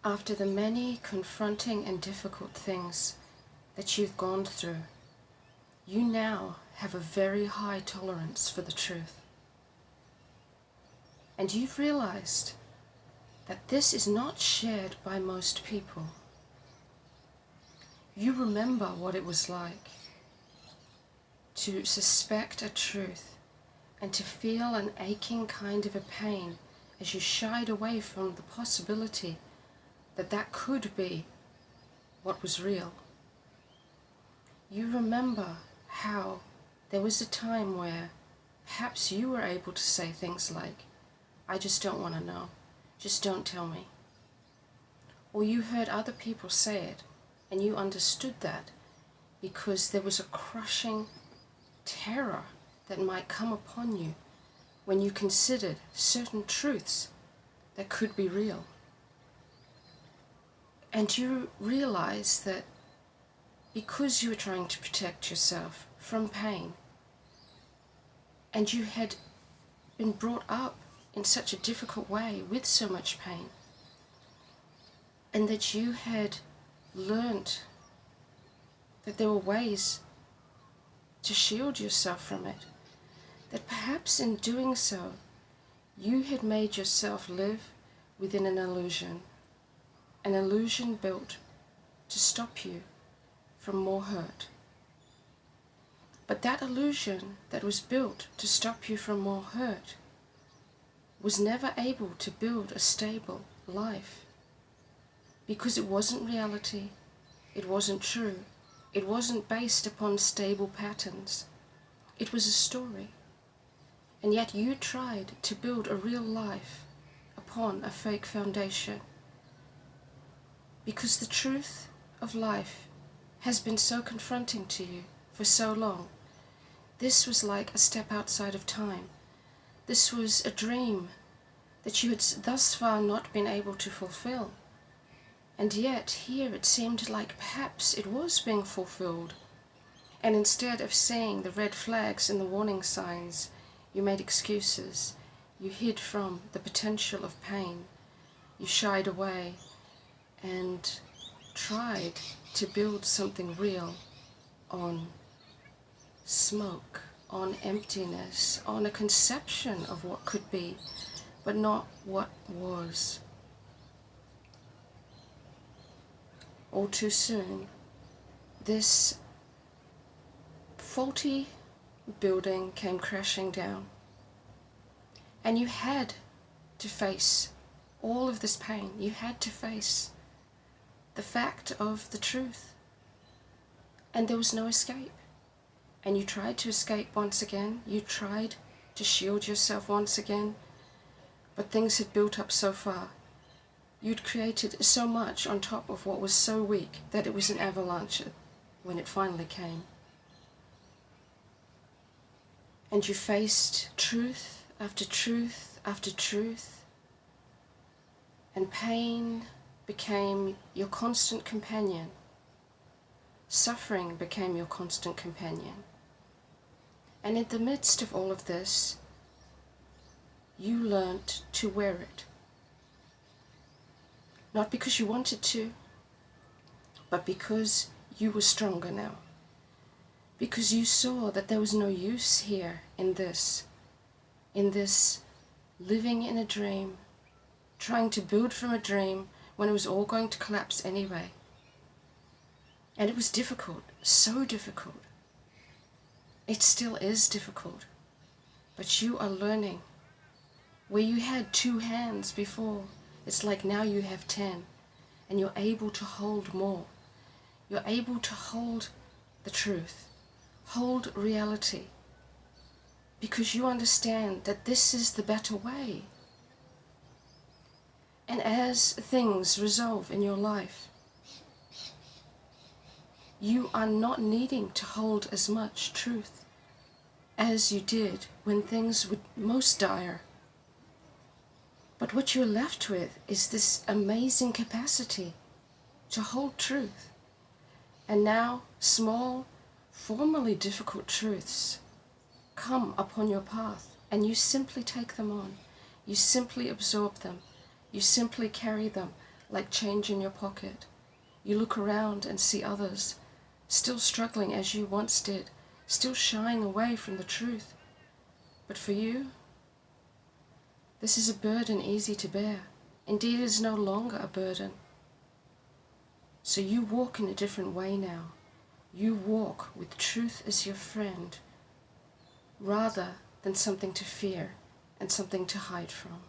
After the many confronting and difficult things that you've gone through, you now have a very high tolerance for the truth. And you've realized that this is not shared by most people. You remember what it was like to suspect a truth and to feel an aching kind of a pain as you shied away from the possibility that that could be what was real. You remember how there was a time where perhaps you were able to say things like, "I just don't want to know, just don't tell me." Or you heard other people say it and you understood that because there was a crushing terror that might come upon you when you considered certain truths that could be real. And you realize that because you were trying to protect yourself from pain, and you had been brought up in such a difficult way with so much pain, and that you had learned that there were ways to shield yourself from it, that perhaps in doing so, you had made yourself live within an illusion built to stop you from more hurt. But that illusion that was built to stop you from more hurt was never able to build a stable life, because it wasn't reality, it wasn't true, it wasn't based upon stable patterns. It was a story. And yet you tried to build a real life upon a fake foundation, because the truth of life has been so confronting to you for so long. This was like a step outside of time. This was a dream that you had thus far not been able to fulfill. And yet here it seemed like perhaps it was being fulfilled. And instead of seeing the red flags and the warning signs, you made excuses. You hid from the potential of pain. You shied away and tried to build something real on smoke, on emptiness, on a conception of what could be, but not what was. All too soon, this faulty building came crashing down, and you had to face all of this pain. You had to face the fact of the truth, and there was no escape. And you tried to escape once again, you tried to shield yourself once again, but things had built up so far. You'd created so much on top of what was so weak that it was an avalanche when it finally came. And you faced truth after truth after truth, and pain became your constant companion. Suffering became your constant companion. And in the midst of all of this, you learnt to wear it. Not because you wanted to, but because you were stronger now. Because you saw that there was no use here in this living in a dream, trying to build from a dream when it was all going to collapse anyway. And it was difficult, so difficult. It still is difficult, but you are learning. Where you had 2 hands before, it's like now you have 10, and you're able to hold more. You're able to hold the truth, hold reality, because you understand that this is the better way. And as things resolve in your life, you are not needing to hold as much truth as you did when things were most dire. But what you're left with is this amazing capacity to hold truth. And now small, formerly difficult truths come upon your path, and you simply take them on. You simply absorb them. You simply carry them like change in your pocket. You look around and see others, still struggling as you once did, still shying away from the truth. But for you, this is a burden easy to bear. Indeed, it is no longer a burden. So you walk in a different way now. You walk with truth as your friend, rather than something to fear and something to hide from.